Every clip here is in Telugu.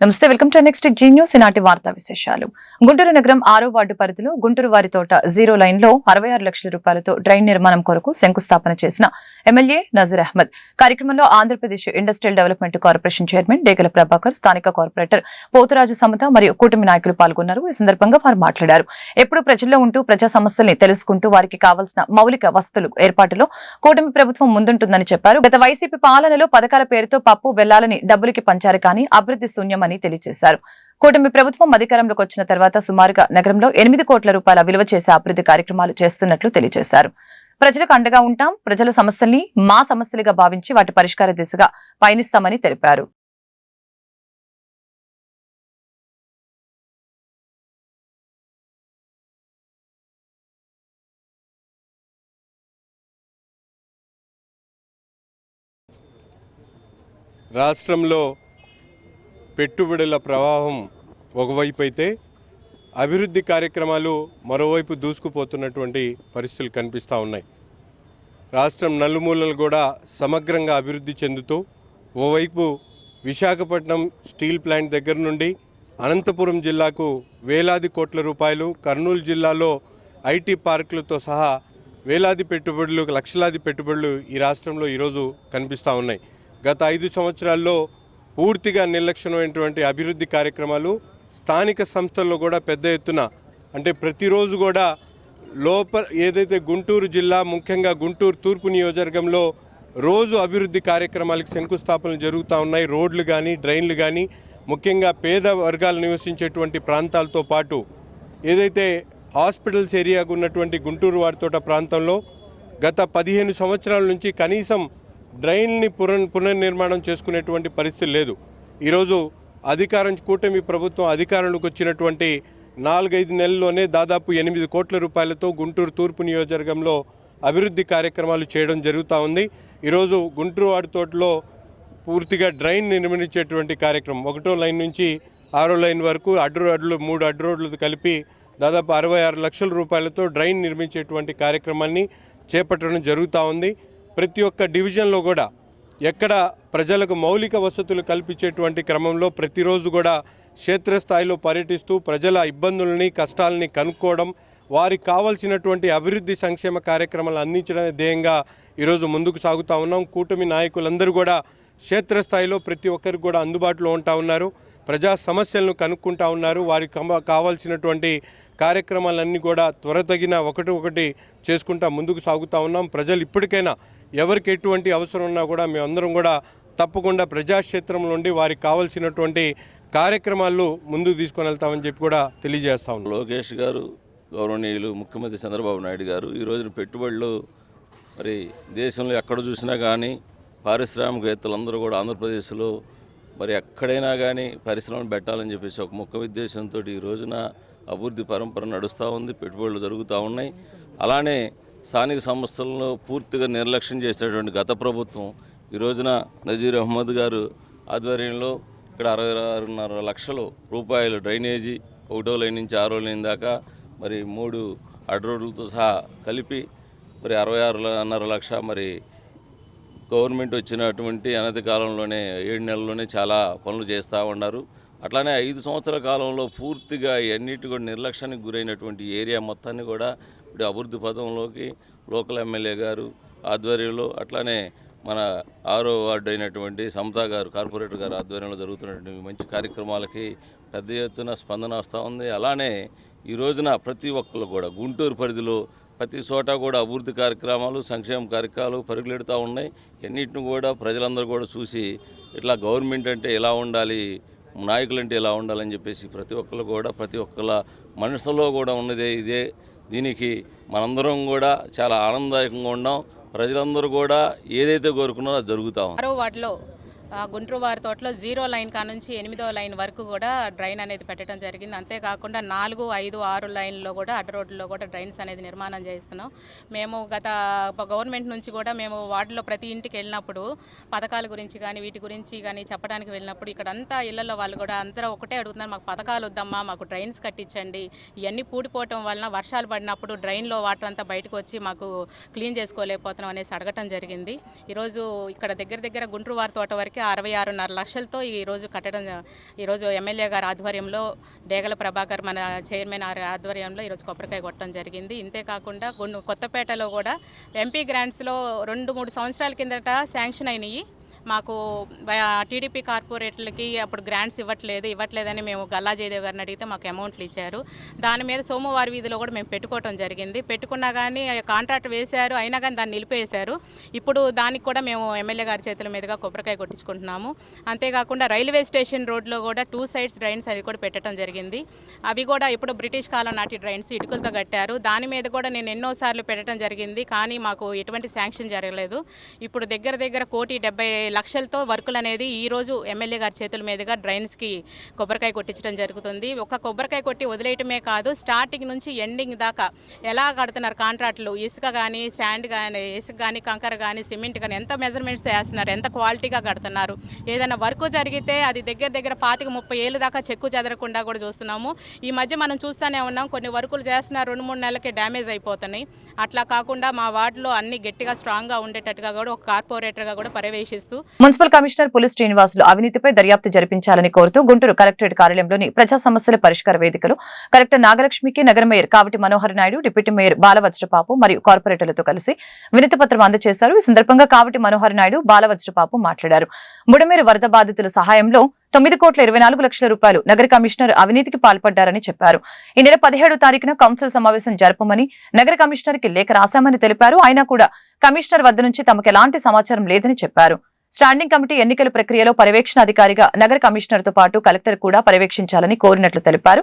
నమస్తే, welcome to next Zee news. ఈనాటి వార్తా విశేషాలు. గుంటూరు నగరం 6వ వార్డు పరిధిలో గుంటూరు వారి తోట 0 లైన్ లో 66 లక్షల రూపాయలతో డ్రైన్ నిర్మాణం కొరకు శంకుస్థాపన చేసిన ఎమ్మెల్యే నజీర్ అహ్మద్. కార్యక్రమంలో Andhra Pradesh industrial development corporation chairman Degala Prabhakar, స్థానిక కార్పొరేటర్ పోతురాజు సమత మరియు కూటమి నాయకులు పాల్గొన్నారు. ఈ సందర్భంగా వారు మాట్లాడారు. ఎప్పుడు ప్రజల్లో ఉంటూ ప్రజా సమస్యల్ని తెలుసుకుంటూ వారికి కావాల్సిన మౌలిక వసతులు ఏర్పాటులో కూటమి ప్రభుత్వం ముందుంటుందని చెప్పారు. గత వైసీపీ పాలనలో పథకాల పేరుతో పప్పు బెల్లాలని డబ్బులకి పంచారు కానీ అభివృద్ధి శూన్యమని తెలియజేశారు. కూటమి ప్రభుత్వం అధికారంలోకి వచ్చిన తర్వాత సుమారుగా నగరంలో 8 కోట్ల రూపాయల విలువ చేసే అభివృద్ధి కార్యక్రమాలు చేస్తున్నట్లు తెలియజేశారు. ప్రజలకు అండగా ఉంటాం, ప్రజల సమస్యల్ని మా సమస్యలుగా భావించి వాటి పరిష్కార దిశగా పయనిస్తామని తెలిపారు. రాష్ట్రంలో పెట్టుబడుల ప్రవాహం ఒకవైపు అయితే అభివృద్ధి కార్యక్రమాలు మరోవైపు దూసుకుపోతున్నటువంటి పరిస్థితులు కనిపిస్తూ ఉన్నాయి. రాష్ట్రం నలుమూలలు కూడా సమగ్రంగా అభివృద్ధి చెందుతూ ఓవైపు విశాఖపట్నం స్టీల్ ప్లాంట్ దగ్గర నుండి అనంతపురం జిల్లాకు వేలాది కోట్ల రూపాయలు, కర్నూలు జిల్లాలో ఐటీ పార్కులతో సహా వేలాది పెట్టుబడులు, లక్షలాది పెట్టుబడులు ఈ రాష్ట్రంలో ఈరోజు కనిపిస్తూ ఉన్నాయి. గత 5 సంవత్సరాల్లో పూర్తిగా నిర్లక్ష్యమైనటువంటి అభివృద్ధి కార్యక్రమాలు స్థానిక సంస్థల్లో కూడా పెద్ద ఎత్తున, అంటే ప్రతిరోజు కూడా ఏదైతే గుంటూరు జిల్లా, ముఖ్యంగా గుంటూరు తూర్పు నియోజకవర్గంలో రోజు అభివృద్ధి కార్యక్రమాలకు శంకుస్థాపనలు జరుగుతూ ఉన్నాయి. రోడ్లు కానీ, డ్రైన్లు కానీ, ముఖ్యంగా పేద వర్గాలు నివసించేటువంటి ప్రాంతాలతో పాటు ఏదైతే హాస్పిటల్స్ ఏరియాకు ఉన్నటువంటి గుంటూరు వారితోట ప్రాంతంలో గత 15 సంవత్సరాల నుంచి కనీసం డ్రైన్ని పునర్నిర్మాణం చేసుకునేటువంటి పరిస్థితి లేదు. ఈరోజు కూటమి ప్రభుత్వం అధికారంలోకి వచ్చినటువంటి 4-5 నెలల్లోనే దాదాపు 8 కోట్ల రూపాయలతో గుంటూరు తూర్పు నియోజకవర్గంలో అభివృద్ధి కార్యక్రమాలు చేయడం జరుగుతూ ఉంది. ఈరోజు గుంటూరు వాడితోటలో పూర్తిగా డ్రైన్ నిర్మించేటువంటి కార్యక్రమం 1వ లైన్ నుంచి 6వ లైన్ వరకు అడ్డు 3 అడ్డు రోడ్లు కలిపి దాదాపు 66 లక్షల రూపాయలతో డ్రైన్ నిర్మించేటువంటి కార్యక్రమాన్ని చేపట్టడం జరుగుతూ ఉంది. ప్రతి ఒక్క డివిజన్లో కూడా ఎక్కడ ప్రజలకు మౌలిక వసతులు కల్పించేటువంటి క్రమంలో ప్రతిరోజు కూడా క్షేత్రస్థాయిలో పర్యటిస్తూ ప్రజల ఇబ్బందులని, కష్టాలని కనుక్కోవడం, వారికి కావాల్సినటువంటి అభివృద్ధి సంక్షేమ కార్యక్రమాలు అందించడమే ధ్యేయంగా ఈరోజు ముందుకు సాగుతూ ఉన్నాం. కూటమి నాయకులందరూ కూడా క్షేత్రస్థాయిలో ప్రతి ఒక్కరికి కూడా అందుబాటులో ఉంటా ఉన్నారు. ప్రజా సమస్యలను కనుక్కుంటా ఉన్నారు. వారికి కావాల్సినటువంటి కార్యక్రమాలన్నీ కూడా త్వరతగిన ఒకటి చేసుకుంటా ముందుకు సాగుతూ ఉన్నాం. ప్రజలు ఇప్పటికైనా ఎవరికి ఎటువంటి అవసరం ఉన్నా కూడా మేమందరం కూడా తప్పకుండా ప్రజాక్షేత్రం నుండి వారికి కావాల్సినటువంటి కార్యక్రమాలు ముందుకు తీసుకొని వెళ్తామని చెప్పి కూడా తెలియజేస్తా ఉన్నాం. లోకేష్ గారు, గౌరవనీయులు ముఖ్యమంత్రి చంద్రబాబు నాయుడు గారు ఈ రోజున పెట్టుబడులు మరి దేశంలో ఎక్కడ చూసినా కానీ పారిశ్రామికవేత్తలందరూ కూడా ఆంధ్రప్రదేశ్లో మరి ఎక్కడైనా కానీ పరిశ్రమలు పెట్టాలని చెప్పేసి ఒక ముఖ్య ఉద్దేశంతో ఈ రోజున అభివృద్ధి పరంపర నడుస్తూ ఉంది. పెట్టుబడులు జరుగుతూ ఉన్నాయి. అలానే స్థానిక సంస్థలను పూర్తిగా నిర్లక్ష్యం చేసేటువంటి గత ప్రభుత్వం ఈ రోజున నజీర్ అహ్మద్ గారు ఆధ్వర్యంలో ఇక్కడ 66.5 లక్షల రూపాయలు డ్రైనేజీ 1వ లైన్ నుంచి 6వ లైన్ దాకా మరి 3 అడ్డు రోడ్లతో సహా కలిపి మరి 66.5 లక్ష మరి గవర్నమెంట్ వచ్చినటువంటి అనతి కాలంలోనే 7 నెలల్లోనే చాలా పనులు చేస్తూ ఉన్నారు. అట్లానే 5 సంవత్సరాల కాలంలో పూర్తిగా అన్నిటి కూడా నిర్లక్ష్యానికి గురైనటువంటి ఏరియా మొత్తాన్ని కూడా ఇప్పుడు అభివృద్ధి పథంలోకి లోకల్ ఎమ్మెల్యే గారు ఆధ్వర్యంలో, అట్లానే మన 6వ వార్డు అయినటువంటి సమతా గారు, కార్పొరేటర్ గారు ఆధ్వర్యంలో జరుగుతున్నటువంటి మంచి కార్యక్రమాలకి పెద్ద ఎత్తున స్పందన వస్తూ ఉంది. అలానే ఈ రోజున ప్రతి ఒక్కరు కూడా గుంటూరు పరిధిలో ప్రతి చోట కూడా అభివృద్ధి కార్యక్రమాలు, సంక్షేమ కార్యక్రమాలు పరుగులెడుతూ ఉన్నాయి. అన్నింటిని కూడా ప్రజలందరూ కూడా చూసి ఇట్లా గవర్నమెంట్ అంటే ఎలా ఉండాలి, నాయకులంటే ఎలా ఉండాలని చెప్పేసి ప్రతి ఒక్కరు కూడా ప్రతి ఒక్కళ్ళ మనసులో కూడా ఉన్నదే ఇదే. దీనికి మనందరం కూడా చాలా ఆనందదాయకంగా ఉన్నాం. ప్రజలందరూ కూడా ఏదైతే కోరుకున్నారో అది జరుగుతూ ఉంది. 6వ వార్డులో గుంటూరు వారి తోటలో 0 లైన్ కానుంచి 8వ లైన్ వరకు కూడా డ్రైన్ అనేది పెట్టడం జరిగింది. అంతేకాకుండా 4, 5, 6 లైన్లో కూడా అడ్డు రోడ్లలో కూడా డ్రైన్స్ అనేది నిర్మాణం చేస్తున్నాం. మేము గత గవర్నమెంట్ నుంచి కూడా మేము వార్డులో ప్రతి ఇంటికి వెళ్ళినప్పుడు పథకాల గురించి కానీ వీటి గురించి కానీ చెప్పడానికి వెళ్ళినప్పుడు ఇక్కడ అంతా ఇళ్లలో వాళ్ళు కూడా అందరూ ఒకటే అడుగుతున్నారు, మాకు పథకాలు వద్దమ్మా, మాకు డ్రైన్స్ కట్టించండి. ఇవన్నీ పూడిపోవటం వలన వర్షాలు పడినప్పుడు డ్రైన్లో వాటర్ అంతా బయటకు వచ్చి మాకు క్లీన్ చేసుకోలేకపోతున్నాం అనేసి అడగటం జరిగింది. ఈరోజు ఇక్కడ దగ్గర గుంటూరు వారి తోట వరకు లైన్కి 66.5 లక్షలతో ఈరోజు ఎమ్మెల్యే గారి ఆధ్వర్యంలో డేగల ప్రభాకర్ మన చైర్మన్ ఆధ్వర్యంలో ఈరోజు కొబ్బరికాయ కొట్టడం జరిగింది. ఇంతేకాకుండా కొత్తపేటలో కూడా ఎంపీ గ్రాంట్స్లో 2-3 సంవత్సరాల కిందట శాంక్షన్ అయినాయి. మాకు టీడీపీ కార్పొరేట్లకి అప్పుడు గ్రాంట్స్ ఇవ్వట్లేదని మేము గల్లా జయదేవ్ గారిని అడిగితే మాకు అమౌంట్లు ఇచ్చారు. దాని మీద సోమవారి వీధిలో కూడా మేము పెట్టుకోవడం జరిగింది. పెట్టుకున్నా కానీ కాంట్రాక్ట్ వేశారు, అయినా కానీ దాన్ని నిలిపేశారు. ఇప్పుడు దానికి కూడా మేము ఎమ్మెల్యే గారి చేతుల మీదుగా కొబ్బరికాయ కొట్టించుకుంటున్నాము. అంతేకాకుండా రైల్వే స్టేషన్ రోడ్లో కూడా 2 సైడ్స్ డ్రైన్స్ అది కూడా పెట్టడం జరిగింది. అవి కూడా ఇప్పుడు బ్రిటిష్ కాలం నాటి డ్రైన్స్ ఇటుకలతో కట్టారు. దాని మీద కూడా నేను ఎన్నోసార్లు పెట్టడం జరిగింది, కానీ మాకు ఎటువంటి శాంక్షన్ జరగలేదు. ఇప్పుడు దగ్గర 1,70 లక్షలతో వర్కులు అనేది ఈరోజు ఎమ్మెల్యే గారి చేతుల మీదుగా డ్రైన్స్కి కొబ్బరికాయ కొట్టించడం జరుగుతుంది. ఒక కొబ్బరికాయ కొట్టి వదిలేయటమే కాదు, స్టార్టింగ్ నుంచి ఎండింగ్ దాకా ఎలా కడుతున్నారు కాంట్రాక్టులు, ఇసుక కానీ శాండ్ కానీ ఇసుక కానీ కంకర కానీ సిమెంట్ కానీ ఎంత మెజర్మెంట్స్ వేస్తున్నారు, ఎంత క్వాలిటీగా కడుతున్నారు. ఏదైనా వర్క్ జరిగితే అది దగ్గర 25-30 ఏళ్ళ దాకా చెక్కు చెదరకుండా కూడా చూస్తున్నాము. ఈ మధ్య మనం చూస్తూనే ఉన్నాం, కొన్ని వర్కులు చేస్తున్న 2-3 నెలలకే డ్యామేజ్ అయిపోతున్నాయి. అట్లా కాకుండా మా వార్డులో అన్ని గట్టిగా స్ట్రాంగ్గా ఉండేటట్టుగా కూడా ఒక కార్పొరేటర్గా కూడా పర్యవేక్షిస్తూ మున్సిపల్ కమిషనర్ పులి శ్రీనివాసులు అవినీతిపై దర్యాప్తు జరిపించాలని కోరుతూ గుంటూరు కలెక్టరేట్ కార్యాలయంలోని ప్రజా సమస్యల పరిష్కార వేదికలో కలెక్టర్ నాగలక్ష్మికి, నగర mayor Kavati Manohar Naidu, deputy mayor Balavajrapapu మరియు కార్పొరేటర్లతో కలిసి వినతి పత్రం అందజేశారు. ఈ సందర్భంగా కావటి మనోహర్ నాయుడు, బాలవజ్రపాపు మాట్లాడారు. బుడమేరు వరద బాధితుల సహాయంలో 9,24 లక్షల రూపాయలు నగర కమిషనర్ అవినీతికి పాల్పడ్డారని చెప్పారు. ఈ నెల 17వ తారీఖున కౌన్సిల్ సమావేశం జరపమని నగర కమిషనర్ కి లేఖ రాశామని తెలిపారు. అయినా కూడా కమిషనర్ వద్ద నుంచి తమకు ఎలాంటి సమాచారం లేదని చెప్పారు. స్టాండింగ్ కమిటీ ఎన్నికల ప్రక్రియలో పర్యవేక్షణ అధికారిగా నగర కమిషనర్ తో పాటు కలెక్టర్ కూడా పర్యవేక్షించాలని కోరినట్లు తెలిపారు.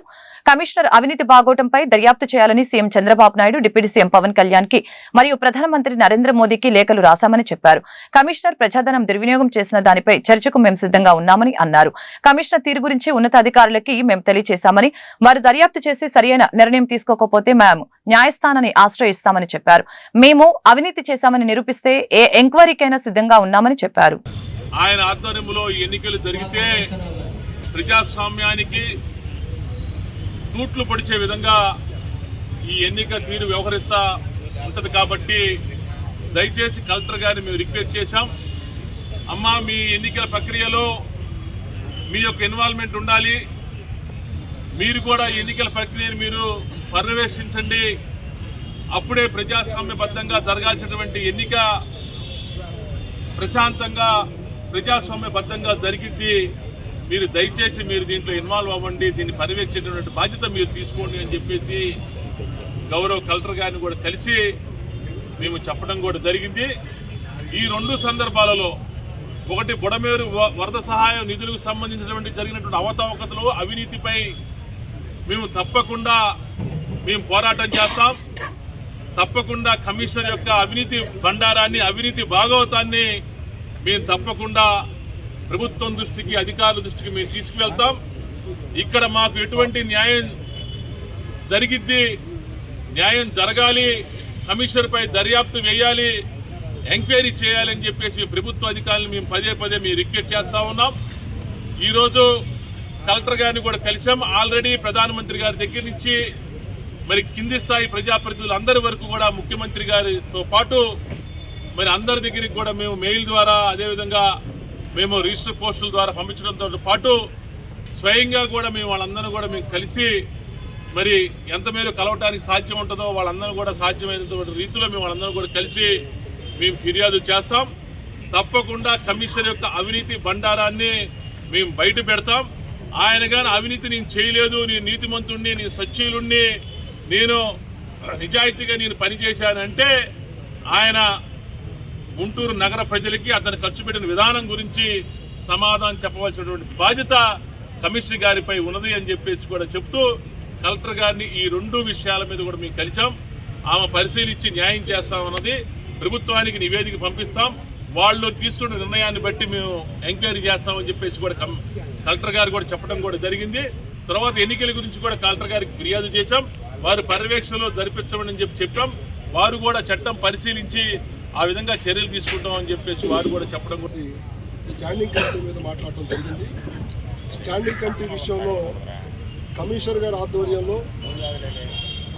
కమిషనర్ అవినీతి బాగోటంపై దర్యాప్తు చేయాలని CM Chandrababu Naidu, deputy CM Pawan Kalyan కి మరియు ప్రధానమంత్రి నరేంద్ర మోదీకి లేఖలు రాశామని చెప్పారు. కమిషనర్ ప్రజాధనం దుర్వినియోగం చేసిన దానిపై చర్చకు మేము సిద్ధంగా ఉన్నామని అన్నారు. కమిషనర్ తీరు గురించి ఉన్నతాధికారులకి మేము తెలియజేశామని, వారు దర్యాప్తు చేసి సరైన నిర్ణయం తీసుకోకపోతే మేము న్యాయస్థానాన్ని ఆశ్రయిస్తామని చెప్పారు. మేము అవినీతి చేశామని నిరూపిస్తే ఏ ఎంక్వైరీకైనా సిద్ధంగా ఉన్నామని చెప్పారు. ఆయన ఆధ్వర్యంలో ఎన్నికలు జరిగితే ప్రజాస్వామ్యానికి తూట్లు పొడిచే విధంగా ఈ ఎన్నిక తీరు వ్యవహరిస్తా ఉంటుంది. కాబట్టి దయచేసి కలెక్టర్ గారిని మేము రిక్వెస్ట్ చేశాం, అమ్మా మీ ఎన్నికల ప్రక్రియలో మీ యొక్క ఇన్వాల్వ్మెంట్ ఉండాలి, మీరు కూడా ఎన్నికల ప్రక్రియను మీరు పర్యవేక్షించండి, అప్పుడే ప్రజాస్వామ్యబద్ధంగా జరగాల్సినటువంటి ఎన్నిక ప్రశాంతంగా ప్రజాస్వామ్యబద్ధంగా జరిగిద్ది. మీరు దయచేసి మీరు దీంట్లో ఇన్వాల్వ్ అవ్వండి, దీన్ని పర్యవేక్షించేటువంటి బాధ్యత మీరు తీసుకోండి అని చెప్పేసి గౌరవ కలెక్టర్ గారిని కూడా కలిసి మేము చెప్పడం కూడా జరిగింది. ఈ 2 సందర్భాలలో, ఒకటి బుడమేరు వరద సహాయ నిధులకు సంబంధించినటువంటి జరిగినటువంటి అవకతవకలు, అవినీతిపై మేము తప్పకుండా పోరాటం చేస్తాం. తప్పకుండా కమిషనర్ యొక్క అవినీతి బండారాన్ని, అవినీతి భాగవతాన్ని మేము తప్పకుండా ప్రభుత్వం దృష్టికి, అధికారుల దృష్టికి మేము తీసుకువెళ్తాం. ఇక్కడ మాకు ఎటువంటి న్యాయం జరిగిద్ది, న్యాయం జరగాలి, కమిషనర్పై దర్యాప్తు వేయాలి, ఎంక్వైరీ చేయాలని చెప్పేసి ప్రభుత్వ అధికారులను మేము పదే మేము రిక్వెస్ట్ చేస్తూ ఉన్నాం. ఈరోజు కలెక్టర్ గారిని కూడా కలిసాం. ఆల్రెడీ ప్రధానమంత్రి గారి దగ్గర నుంచి మరి కింది స్థాయి ప్రజాప్రతినిధులు అందరి వరకు కూడా ముఖ్యమంత్రి గారితో పాటు మరి అందరి దగ్గరికి కూడా మేము మెయిల్ ద్వారా, అదేవిధంగా మేము రిజిస్టర్ పోస్టుల ద్వారా పంపించడంతో పాటు స్వయంగా కూడా మేము వాళ్ళందరూ కూడా మేము కలిసి మరి ఎంత మేర కలవటానికి సాధ్యం ఉంటుందో వాళ్ళందరూ కూడా సాధ్యమైనటువంటి రీతిలో మేము వాళ్ళందరూ కూడా కలిసి మేము ఫిర్యాదు చేస్తాం. తప్పకుండా కమిషనర్ యొక్క అవినీతి బండారాన్ని మేము బయట పెడతాం. ఆయన కానీ అవినీతి నేను చేయలేదు, నేను నీతిమంతుడిని, నేను సచ్చీలుణ్ణి, నేను నిజాయితీగా నేను పనిచేశానంటే ఆయన గుంటూరు నగర ప్రజలకి అతను ఖర్చు పెట్టిన విధానం గురించి సమాధానం చెప్పవలసినటువంటి బాధ్యత కమిషనర్ గారిపై ఉన్నది అని చెప్పేసి కూడా చెప్తూ కలెక్టర్ గారిని ఈ 2 విషయాల మీద కూడా మేము కలిసాం. ఆమె పరిశీలించి న్యాయం చేస్తామన్నది, ప్రభుత్వానికి నివేదిక పంపిస్తాం, వాళ్ళు తీసుకున్న నిర్ణయాన్ని బట్టి మేము ఎంక్వైరీ చేస్తామని చెప్పేసి కూడా కలెక్టర్ గారు కూడా చెప్పడం కూడా జరిగింది. తర్వాత ఎన్నికల గురించి కూడా కలెక్టర్ గారికి ఫిర్యాదు చేశాం, వారు పర్యవేక్షణలో జరిపించమని చెప్పాం. వారు కూడా చట్టం పరిశీలించి ఆ విధంగా చర్యలు తీసుకుంటామని చెప్పేసి వారు కూడా చెప్పడం. స్టాండింగ్ కమిటీ మీద మాట్లాడటం జరిగింది. స్టాండింగ్ కమిటీ విషయంలో కమిషనర్ గారి ఆధ్వర్యంలో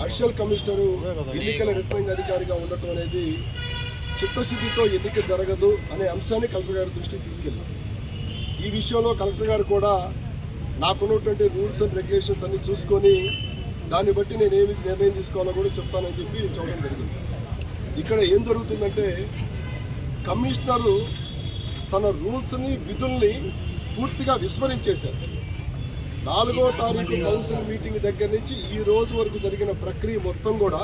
అడిషనల్ కమిషనరు ఎన్నికల రిటర్నింగ్ అధికారిగా ఉండటం అనేది చిత్తశుద్ధితో ఎన్నిక జరగదు అనే అంశాన్ని కలెక్టర్ గారి దృష్టికి తీసుకెళ్ళాం. ఈ విషయంలో కలెక్టర్ గారు కూడా నాకున్నటువంటి రూల్స్ అండ్ రెగ్యులేషన్స్ అన్ని చూసుకొని దాన్ని బట్టి నేను ఏమి నిర్ణయం తీసుకోవాలో కూడా చెప్తానని చెప్పి చెప్పడం జరిగింది. ఇక్కడ ఏం జరుగుతుందంటే కమిషనరు తన రూల్స్ని విధుల్ని పూర్తిగా విస్మరించేశారు. 4వ తారీఖు కౌన్సిల్ మీటింగ్ దగ్గర నుంచి ఈ రోజు వరకు జరిగిన ప్రక్రియ మొత్తం కూడా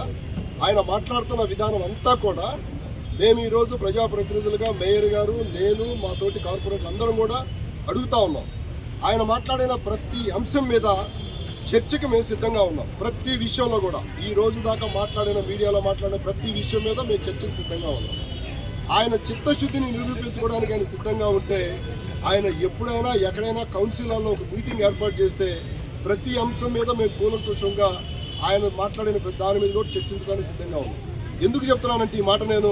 ఆయన మాట్లాడుతున్న విధానం అంతా కూడా మేము ఈరోజు ప్రజాప్రతినిధులుగా మేయర్ గారు, నేను, మా తోటి కార్పొరేట్లు అందరం కూడా అడుగుతా ఉన్నాం. ఆయన మాట్లాడిన ప్రతి అంశం మీద చర్చకి మేము సిద్ధంగా ఉన్నాం. ప్రతి విషయంలో కూడా ఈ రోజు దాకా మాట్లాడిన మీడియాలో మాట్లాడిన ప్రతి విషయం మీద మేము చర్చకు సిద్ధంగా ఉన్నాం. ఆయన చిత్తశుద్ధిని నిరూపించుకోవడానికి ఆయన సిద్ధంగా ఉంటే ఆయన ఎప్పుడైనా ఎక్కడైనా కౌన్సిల్లో ఒక మీటింగ్ ఏర్పాటు చేస్తే ప్రతి అంశం మీద మేము కూలంకుషంగా ఆయన మాట్లాడిన దాని మీద కూడా చర్చించడానికి సిద్ధంగా ఉన్నాం. ఎందుకు చెప్తున్నానంటే ఈ మాట నేను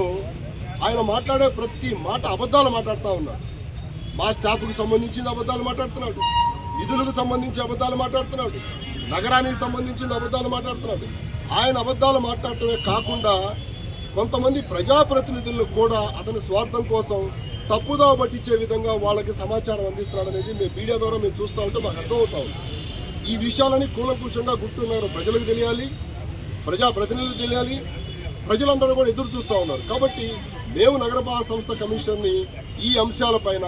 ఆయన మాట్లాడే ప్రతి మాట అబద్ధాలు మాట్లాడుతూ ఉన్నాడు. మా స్టాఫ్కు సంబంధించిన అబద్ధాలు మాట్లాడుతున్నాడు, నిధులకు సంబంధించి అబద్ధాలు మాట్లాడుతున్నాడు, నగరానికి సంబంధించిన అబద్ధాలు మాట్లాడుతున్నాడు. ఆయన అబద్ధాలు మాట్లాడటమే కాకుండా కొంతమంది ప్రజాప్రతినిధులను కూడా అతని స్వార్థం కోసం తప్పుదోవ పట్టించే విధంగా వాళ్ళకి సమాచారం అందిస్తున్నాడు అనేది మేము మీడియా ద్వారా మేము చూస్తూ ఉంటే మాకు అర్థమవుతా ఉంది. ఈ విషయాలని కూలంకుషంగా గుర్తున్నారు, ప్రజలకు తెలియాలి, ప్రజాప్రతినిధులకు తెలియాలి, ప్రజలందరూ కూడా ఎదురు చూస్తూ ఉన్నారు. కాబట్టి మేము నగరపాలక సంస్థ కమిషనర్ని ఈ అంశాలపైన,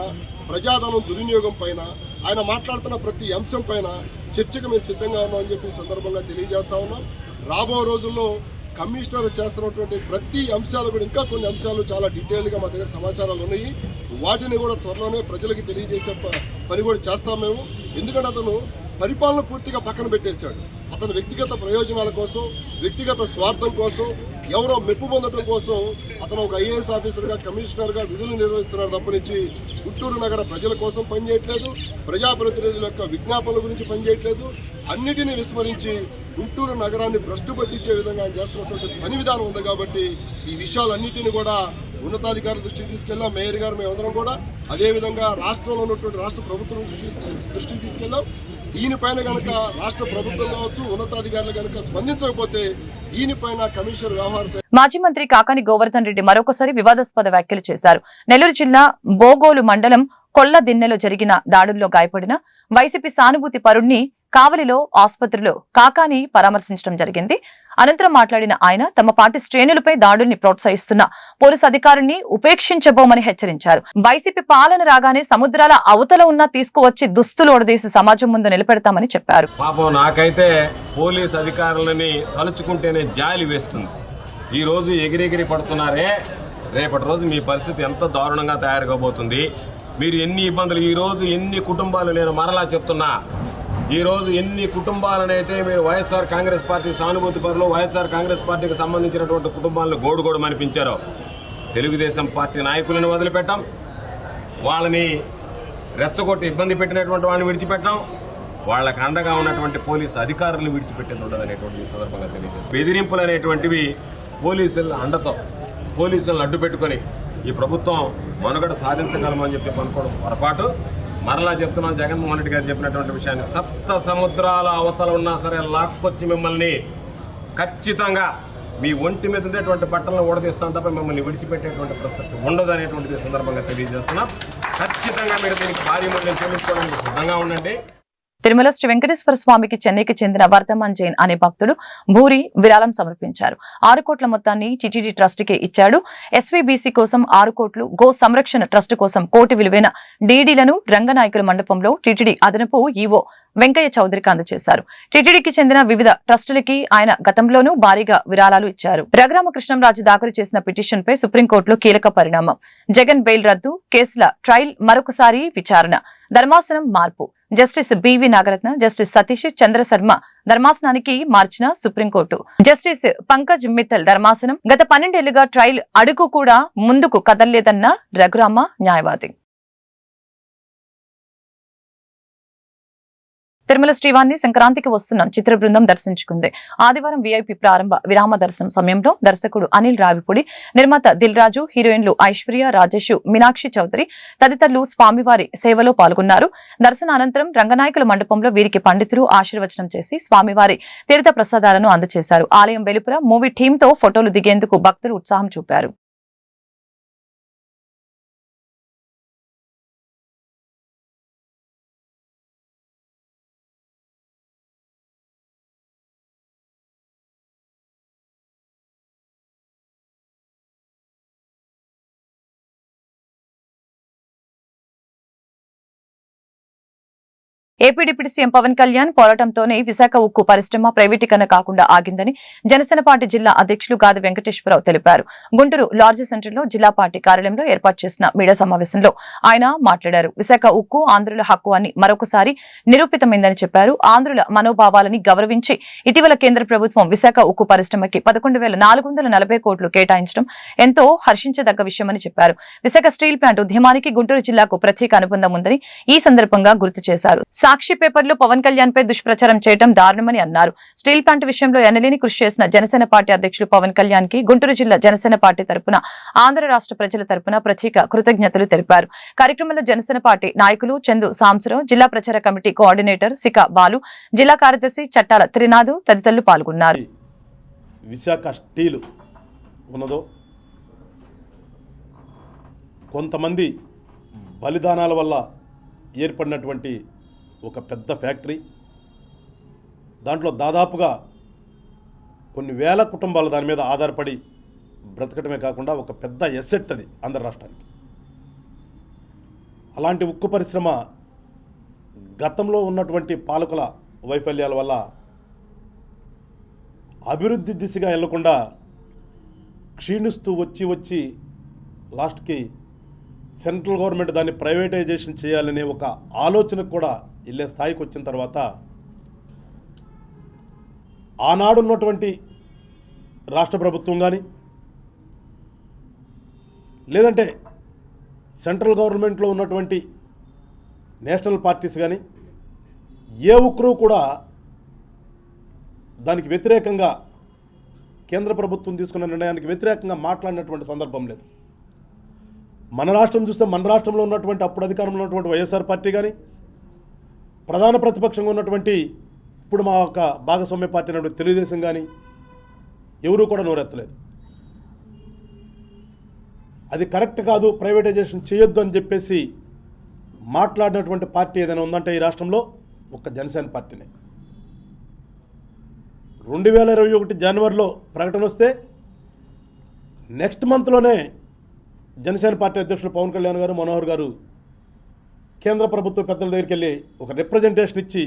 ప్రజాధనం దుర్వినియోగం పైన, ఆయన మాట్లాడుతున్న ప్రతి అంశం పైన చర్చకు మేము సిద్ధంగా ఉన్నామని చెప్పి సందర్భంగా తెలియజేస్తా ఉన్నాం. రాబో రోజుల్లో కమిషనర్ చేస్తున్నటువంటి ప్రతి అంశాలు కూడా ఇంకా కొన్ని అంశాలు చాలా డీటెయిల్గా మా దగ్గర సమాచారాలు ఉన్నాయి. వాటిని కూడా త్వరలోనే ప్రజలకు తెలియజేసే పని కూడా చేస్తాం మేము. ఎందుకంటే అతను పరిపాలన పూర్తిగా పక్కన పెట్టేశాడు. అతని వ్యక్తిగత ప్రయోజనాల కోసం, వ్యక్తిగత స్వార్థం కోసం, ఎవరో మెప్పు పొందడం కోసం అతను ఒక ఐఏఎస్ ఆఫీసర్గా, కమిషనర్గా విధులు నిర్వహిస్తున్నాడు తప్పనించి గుంటూరు నగర ప్రజల కోసం పనిచేయట్లేదు, ప్రజాప్రతినిధుల యొక్క విజ్ఞాపనల గురించి పనిచేయట్లేదు. అన్నిటినీ విస్మరించి గుంటూరు నగరాన్ని భ్రష్టు పట్టించే విధంగా ఆయన చేస్తున్నటువంటి పని విధానం ఉంది. కాబట్టి ఈ విషయాలన్నిటిని కూడా ఉన్నతాధికారుల దృష్టికి తీసుకెళ్ళాం. మేయర్ గారు మేమందరం కూడా అదేవిధంగా రాష్ట్రంలో ఉన్నటువంటి రాష్ట్ర ప్రభుత్వం దృష్టికి తీసుకెళ్ళాం. దీనిపైన కనుక రాష్ట్ర ప్రభుత్వం కావచ్చు, ఉన్నతాధికారులు కనుక స్పందించకపోతే దీనిపైన కమిషనర్ వ్యవహార మాజీ మంత్రి కాకాని గోవర్ధన్ రెడ్డి మరొకసారి వివాదాస్పద వ్యాఖ్యలు చేశారు. నెల్లూరు జిల్లా బోగోలు మండలం కొల్లదిన్నెలో జరిగిన దాడుల్లో గాయపడిన వైసీపీ సానుభూతి పరుణ్ణి కావలిలో ఆసుపత్రిలో కాకాని పరామర్శించడం జరిగింది. అనంతరం మాట్లాడిన ఆయన తమ పార్టీ శ్రేణులపై దాడుల్ని ప్రోత్సహిస్తున్న పోలీసు అధికారుల్ని ఉపేక్షించబోమని హెచ్చరించారు. వైసీపీ పాలన రాగానే సముద్రాల అవతల ఉన్న తీసుకువచ్చి దుస్తులు ఒడదీసి సమాజం ముందు నిలబెడతామని చెప్పారు. పాపం నాకైతే పోలీసు అధికారులని తలుచుకుంటేనే జాలి వేస్తుంది. ఈ రోజు ఎగిరెగిరి పడుతున్నారే, రేపటి రోజు మీ పరిస్థితి ఎంత దారుణంగా తయారు కాబోతుంది. మీరు ఎన్ని ఇబ్బందులు, ఈ రోజు ఎన్ని కుటుంబాలు, నేను మరలా చెప్తున్నా, ఈ రోజు ఎన్ని కుటుంబాలనైతే మీరు వైఎస్ఆర్ కాంగ్రెస్ పార్టీ సానుభూతి పరులు, వైఎస్ఆర్ కాంగ్రెస్ పార్టీకి సంబంధించినటువంటి కుటుంబాలను గోడుగోడు అనిపించారో, తెలుగుదేశం పార్టీ నాయకులను వదిలిపెట్టాం, వాళ్ళని రెచ్చగొట్టి ఇబ్బంది పెట్టినటువంటి వాళ్ళని విడిచిపెట్టాం, వాళ్ళకి అండగా ఉన్నటువంటి పోలీసు అధికారులను విడిచిపెట్టేది ఉండదనేటువంటి సందర్భంగా తెలియజేస్తారు. బెదిరింపులు అనేటువంటివి పోలీసుల అండతో, పోలీసులను అడ్డు పెట్టుకుని ఈ ప్రభుత్వం మనుగడ సాధించగలమని చెప్పి అనుకోవడం పొరపాటు. మరలా చెప్తున్నాం, జగన్మోహన్ రెడ్డి గారు చెప్పినటువంటి విషయాన్ని, సప్త సముద్రాల అవతల ఉన్నా సరే లాక్కొచ్చి మిమ్మల్ని ఖచ్చితంగా మీ ఒంటి మీద ఉండేటువంటి బట్టలను ఓడదీస్తాం తప్ప మిమ్మల్ని విడిచిపెట్టేటువంటి ప్రసక్తి ఉండదు అనేటువంటిది సందర్భంగా తెలియజేస్తున్నాం. ఖచ్చితంగా మీరు దీనికి భారీ మూల్యం చెల్లించుకోవడానికి సిద్ధంగా ఉండండి. తిరుమల శ్రీ వెంకటేశ్వర స్వామికి చెన్నైకి చెందిన వర్ధమాన్ జైన్ అనే భక్తుడు భూరి విరాళం సమర్పించారు. 6 కోట్ల మొత్తాన్ని టీటీడీ ట్రస్ట్ కి ఇచ్చాడు. ఎస్వీబీసీ కోసం 6 కోట్లు, గో సంరక్షణ ట్రస్ట్ కోసం 1 కోటి విలువైన డీడీలను రంగనాయకుల మండపంలో టీటీడీ అదనపు ఈవో వెంకయ్య చౌదరికి అందజేశారు. టీటీడీకి చెందిన వివిధ ట్రస్టులకి ఆయన గతంలోనూ భారీగా విరాళాలు ఇచ్చారు. రఘురామకృష్ణంరాజు దాఖలు చేసిన పిటిషన్ పై సుప్రీంకోర్టులో కీలక పరిణామం. జగన్ బెయిల్ రద్దు, కేసుల ట్రయల్ మరొకసారి విచారణ, ధర్మాసనం మార్పు. జస్టిస్ బివి నాగరత్న, జస్టిస్ సతీష్ చంద్ర శర్మ ధర్మాసనానికి మార్చిన సుప్రీంకోర్టు. జస్టిస్ పంకజ్ మిత్తల్ ధర్మాసనం. గత 12 ఏళ్లుగా ట్రయల్ అడుగు కూడా ముందుకు కదల్లేదన్న రఘురామ న్యాయవాది. తిరుమల శ్రీవారిని సంక్రాంతికి వస్తున్నాం చిత్ర బృందం దర్శించుకుంది. ఆదివారం వీఐపీ ప్రారంభ విరామ దర్శనం సమయంలో దర్శకుడు అనిల్ రావిపూడి, నిర్మాత దిల్ రాజు, హీరోయిన్లు ఐశ్వర్య రాజేష్, మీనాక్షి చౌదరి తదితరులు స్వామివారి సేవలో పాల్గొన్నారు. దర్శన అనంతరం రంగనాయకుల మండపంలో వీరికి పండితులు ఆశీర్వచనం చేసి స్వామివారి తీర్థ ప్రసాదాలను అందజేశారు. ఆలయం వెలుపల మూవీ టీంతో ఫోటోలు దిగేందుకు భక్తులు ఉత్సాహం చూపారు. AP deputy CM Pawan Kalyan పోరాటంతోనే విశాఖ ఉక్కు పరిశ్రమ ప్రైవేటీకరణ కాకుండా ఆగిందని జనసేన పార్టీ జిల్లా అధ్యక్షులు గాది వెంకటేశ్వరరావు తెలిపారు. గుంటూరు లార్జ్ సెంటర్లో జిల్లా పార్టీ కార్యాలయంలో ఏర్పాటు చేసిన మీడియా సమావేశంలో ఆయన మాట్లాడారు. విశాఖ ఉక్కు ఆంధ్రుల హక్కు అని మరొకసారి నిరూపితమైందని చెప్పారు. ఆంధ్రుల మనోభావాలని గౌరవించి ఇటీవల కేంద్ర ప్రభుత్వం విశాఖ ఉక్కు పరిశ్రమకి 11,440 కోట్లు కేటాయించడం ఎంతో హర్షించదగ్గ విషయమని చెప్పారు. విశాఖ స్టీల్ ప్లాంట్ ఉద్యమానికి గుంటూరు జిల్లాకు ప్రత్యేక అనుబంధం ఉందని ఈ సందర్భంగా గుర్తు చేశారు. సాక్షి పేపర్లో పవన్ కళ్యాణ్ పై దుష్ప్రచారం చేయడం దారుణమని అన్నారు. స్టీల్ ప్లాంట్ విషయంలో ఎనలేని కృషి చేసిన జనసేన పార్టీ అధ్యక్షులు పవన్ కళ్యాణ్ కి గుంటూరు జిల్లా జనసేన పార్టీ తరపున ఆంధ్ర రాష్ట్ర ప్రజల తరపున ప్రత్యేక కృతజ్ఞతలు తెలిపారు. కార్యక్రమంలో జనసేన పార్టీ నాయకులు చందు సాంసరావు, జిల్లా ప్రచార కమిటీ కోఆర్డినేటర్ సిక బాలు, జిల్లా కార్యదర్శి చట్టాల త్రినాథు తదితరులు పాల్గొన్నారు. విశాఖ స్టీల్ ఉన్నదో కొంతమంది బలిదానాల వల్ల ఏర్పడినటువంటి ఒక పెద్ద ఫ్యాక్టరీ. దాంట్లో దాదాపుగా కొన్ని వేల కుటుంబాలు దాని మీద ఆధారపడి బ్రతకటమే కాకుండా ఒక పెద్ద ఎసెట్ అది ఆంధ్ర రాష్ట్రానికి. అలాంటి ఉక్కు పరిశ్రమ గతంలో ఉన్నటువంటి పాలకుల వైఫల్యాల వల్ల అభివృద్ధి దిశగా వెళ్లకుండా క్షీణిస్తూ వచ్చి లాస్ట్కి సెంట్రల్ గవర్నమెంట్ దాన్ని ప్రైవేటైజేషన్ చేయాలనే ఒక ఆలోచనకు కూడా వెళ్ళే స్థాయికి వచ్చిన తర్వాత ఆనాడున్నటువంటి రాష్ట్ర ప్రభుత్వం కానీ లేదంటే సెంట్రల్ గవర్నమెంట్లో ఉన్నటువంటి నేషనల్ పార్టీస్ కానీ ఏ ఒక్కరూ కూడా దానికి వ్యతిరేకంగా కేంద్ర ప్రభుత్వం తీసుకున్న నిర్ణయానికి వ్యతిరేకంగా మాట్లాడినటువంటి సందర్భం లేదు. మన రాష్ట్రం చూస్తే మన రాష్ట్రంలో ఉన్నటువంటి అప్పుడు అధికారంలో ఉన్నటువంటి వైఎస్ఆర్ పార్టీ కానీ ప్రధాన ప్రతిపక్షంగా ఉన్నటువంటి ఇప్పుడు మా యొక్క భాగస్వామ్య పార్టీ అయినటువంటి తెలుగుదేశం కానీ ఎవరూ కూడా నోరెత్తలేదు. అది కరెక్ట్ కాదు, ప్రైవేటైజేషన్ చేయొద్దు అని చెప్పేసి మాట్లాడినటువంటి పార్టీ ఏదైనా ఉందంటే ఈ రాష్ట్రంలో ఒక్క జనసేన పార్టీనే. 2021 జనవరిలో ప్రకటన వస్తే నెక్స్ట్ మంత్లోనే జనసేన పార్టీ అధ్యక్షులు పవన్ కళ్యాణ్ గారు, మనోహర్ గారు కేంద్ర ప్రభుత్వ పెద్దల దగ్గరికి వెళ్ళి ఒక రిప్రజెంటేషన్ ఇచ్చి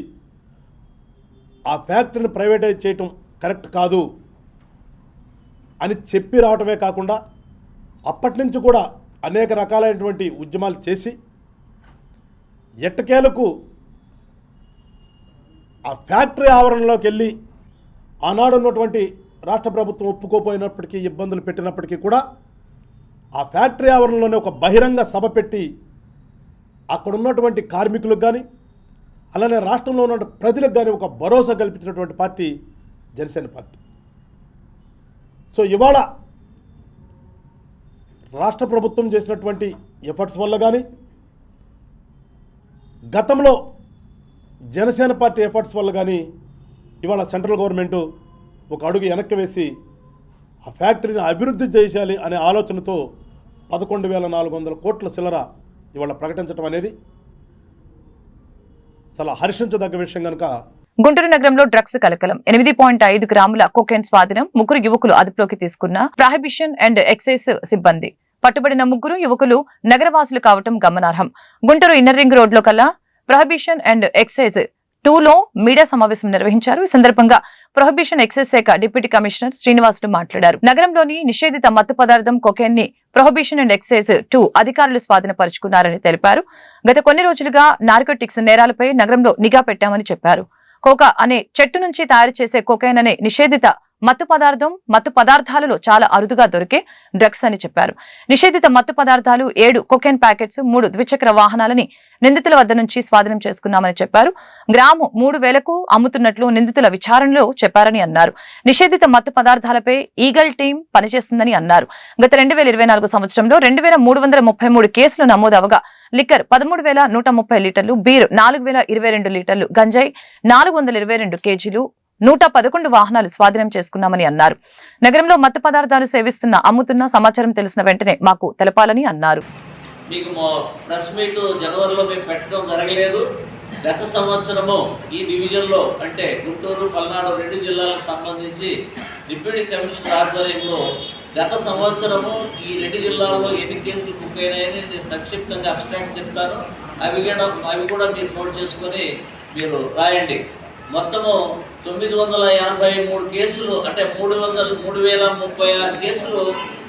ఆ ఫ్యాక్టరీని ప్రైవేటైజ్ చేయటం కరెక్ట్ కాదు అని చెప్పి రావటమే కాకుండా అప్పటి నుంచి కూడా అనేక రకాలైనటువంటి ఉద్యమాలు చేసి ఎట్టకేలకు ఆ ఫ్యాక్టరీ ఆవరణలోకి వెళ్ళి ఆనాడు ఉన్నటువంటి రాష్ట్ర ప్రభుత్వం ఒప్పుకోపోయినప్పటికీ ఇబ్బందులు పెట్టినప్పటికీ కూడా ఆ ఫ్యాక్టరీ ఆవరణలోనే ఒక బహిరంగ సభ పెట్టి అక్కడ ఉన్నటువంటి కార్మికులకు కానీ అలానే రాష్ట్రంలో ఉన్న ప్రజలకు కానీ ఒక భరోసా కల్పించినటువంటి పార్టీ జనసేన పార్టీ. సో ఇవాళ రాష్ట్ర ప్రభుత్వం చేసినటువంటి ఎఫర్ట్స్ వల్ల కానీ గతంలో జనసేన పార్టీ ఎఫర్ట్స్ వల్ల కానీ ఇవాళ సెంట్రల్ గవర్నమెంట్ ఒక అడుగు వెనక్కి వేసి ఆ ఫ్యాక్టరీని అభివృద్ధి చేయాలి అనే ఆలోచనతో 11,400 కోట్ల చిల్లర ఇవాళ ప్రకటించడం అనేది చాలా హర్షించదగ్గ విషయం కనుక. గుంటూరు నగరంలో డ్రగ్స్ కలకలం. 8.5 గ్రాముల కొకైన్ స్వాధీనం. 3 యువకులు అదుపులోకి తీసుకున్న ప్రొహిబిషన్ అండ్ ఎక్సైజ్ సిబ్బంది. పట్టుబడిన 3 యువకులు నగరవాసులు కావటం గమనార్హం. గుంటూరు ఇన్నర్ రింగ్ రోడ్లో కల్లా ప్రొహిబిషన్ అండ్ ఎక్సైజ్ 2లో మీడియా సమావేశం నిర్వహించారు. ఈ సందర్భంగా ప్రొహిబిషన్ ఎక్సైజ్ శాఖ డిప్యూటీ కమిషనర్ శ్రీనివాసులు మాట్లాడారు. నగరంలోని నిషేధిత మత్తు పదార్థం కొకైన్ ని ప్రొహిబిషన్ అండ్ ఎక్సైజ్ 2 అధికారులు స్వాధీనపరుచుకున్నారని తెలిపారు. గత కొన్ని రోజులుగా నార్కోటిక్స్ నేరాలపై నగరంలో నిఘా పెట్టామని చెప్పారు. కోకా అనే చెట్టు నుంచి తయారు చేసే కొకైన్ అనే నిషేధిత మత్తు పదార్థాలలో చాలా అరుదుగా దొరికే డ్రగ్స్ అని చెప్పారు. నిషేధిత మత్తు పదార్థాలు 7 కొకైన్ ప్యాకెట్స్, 3 ద్విచక్ర వాహనాలని నిందితుల వద్ద నుంచి స్వాధీనం చేసుకున్నామని చెప్పారు. గ్రాము 3,000కు అమ్ముతున్నట్లు నిందితుల విచారణలో చెప్పారని అన్నారు. నిషేధిత మత్తు పదార్థాలపై ఈగల్ టీం పనిచేస్తుందని అన్నారు. గత 2024 సంవత్సరంలో 2,333 కేసులు నమోదవగా లిక్కర్ 13,130 లీటర్లు, బీర్ 4,022 లీటర్లు, గంజాయి 422 కేజీలు, 111 వాహనాలు స్వాధీనం చేసుకున్నామని అన్నారు. నగరంలో మత్తు పదార్థాలు సేవిస్తున్న, అమ్ముతున్న సమాచారం తెలిసిన వెంటనే మాకు తెలపాలని అన్నారు. మీకు ప్రెస్ మీట్ జనవరిలో మేము పెట్టడం జరగలేదు. గత సంవత్సరము ఈ డివిజన్లో అంటే గుంటూరు, పల్నాడు 2 జిల్లాలకు సంబంధించి డిప్యూటీ కమిషనర్ ఆధ్వర్యంలో గత సంవత్సరము ఈ 2 జిల్లాల్లో ఎన్ని కేసులు బుక్ అయినాయని నేను సంక్షిప్తంగా అబ్స్ట్రాక్ట్ చెప్తాను. అవి కూడా మీరు నోట్ చేసుకొని మీరు రాయండి. మొత్తము 983 కేసులు అంటే 3036 కేసులు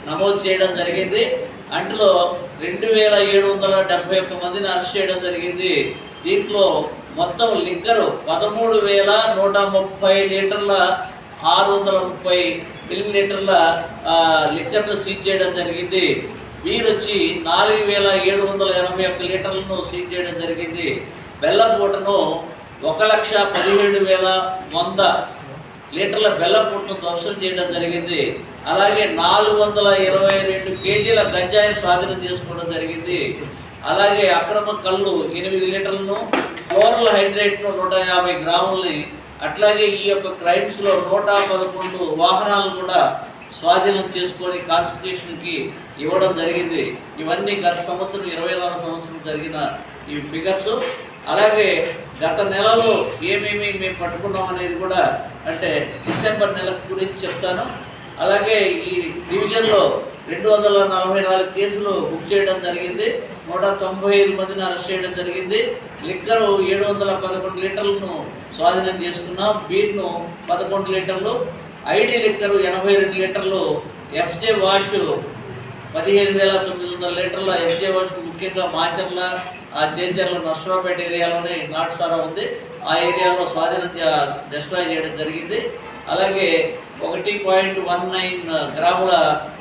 నమోదు చేయడం జరిగింది. అందులో 2771 మందిని అరెస్ట్ చేయడం జరిగింది. దీంట్లో మొత్తం లిక్కరు 13,130 లీటర్ల 630 మిల్లీలీటర్ల లిక్కర్ను సీజ్ చేయడం జరిగింది. వీరు వచ్చి 4,781 లీటర్లను సీజ్ చేయడం జరిగింది. బెల్లపూటను 1,17,100 లీటర్ల బెల్లపూటను ధ్వంసం చేయడం జరిగింది. అలాగే 422 కేజీల గంజాయి స్వాధీనం చేసుకోవడం జరిగింది. అలాగే అక్రమ కళ్ళు 8 లీటర్లను, ఫ్లోరల్ హైడ్రేట్ను 150 గ్రాములని, అట్లాగే ఈ యొక్క క్రైమ్స్లో 111 వాహనాలు కూడా స్వాధీనం చేసుకొని కాన్స్టిట్యూషన్కి ఇవ్వడం జరిగింది. ఇవన్నీ గత సంవత్సరం 24 సంవత్సరం జరిగిన ఈ ఫిగర్స్. అలాగే గత నెలలో ఏమేమి మేము పట్టుకున్నాం అనేది కూడా అంటే డిసెంబర్ నెల గురించి చెప్తాను. అలాగే ఈ డివిజన్లో 244 కేసులు బుక్ చేయడం జరిగింది. 195 మందిని అరెస్ట్ చేయడం జరిగింది. లిక్కరు 711 లీటర్లను స్వాధీనం చేసుకున్నాం. బీర్ను 11 లీటర్లు, ఐడి లిక్కరు 82 లీటర్లు, ఎఫ్జే వాష్ 15,900 లీటర్ల ఎఫ్జే వాష్ ముఖ్యంగా మాచర్ల, చేంజర్ల, నర్సరావుపేట ఏరియాలోనే నాటుసారా ఉంది. ఆ ఏరియాలో డిస్ట్రాయ్ చేయడం జరిగింది. అలాగే 1.19 గ్రాముల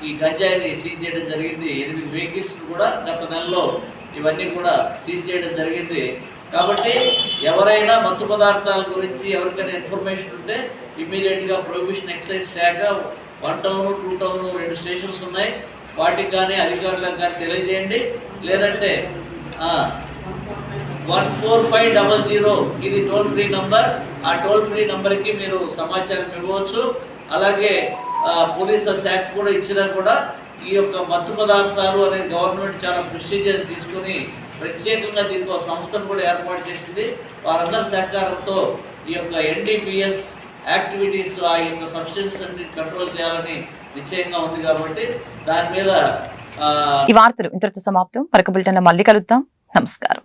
ఈ గంజాయిని సీజ్ చేయడం జరిగింది. 8 వెహికల్స్ కూడా గత నెలలో ఇవన్నీ కూడా సీజ్ చేయడం జరిగింది. కాబట్టి ఎవరైనా మత్తు పదార్థాల గురించి ఎవరికైనా ఇన్ఫర్మేషన్ ఉంటే ఇమ్మీడియట్గా ప్రొహిబిషన్ ఎక్సైజ్ శాఖ 1 టౌన్ 2 టౌన్ 2 స్టేషన్స్ ఉన్నాయి, వాటికి కానీ అధికారులకు కానీ తెలియజేయండి. లేదంటే 14500 ఇది టోల్ ఫ్రీ నంబర్. ఆ టోల్ ఫ్రీ నంబర్కి మీరు సమాచారం ఇవ్వవచ్చు. అలాగే పోలీస్ శాఖ కూడా ఇచ్చినా కూడా ఈ యొక్క మత్తు పదార్థాలు అనేది గవర్నమెంట్ చాలా ప్రొసీజర్ తీసుకొని ప్రత్యేకంగా దీనికి ఒక సంస్థను కూడా ఏర్పాటు చేసింది. వారందరి సహకారంతో ఈ యొక్క ఎన్డీపీఎస్ యాక్టివిటీస్ ఆ యొక్క సబ్స్టెన్స్ అన్ని కంట్రోల్ చేయాలని నిశ్చయంగా ఉంది. కాబట్టి దాని మీద ఈ వార్తలు ఇంతటితో సమాప్తం. మరొక బులెటిన్ మళ్ళీ కలుద్దాం. నమస్కారం.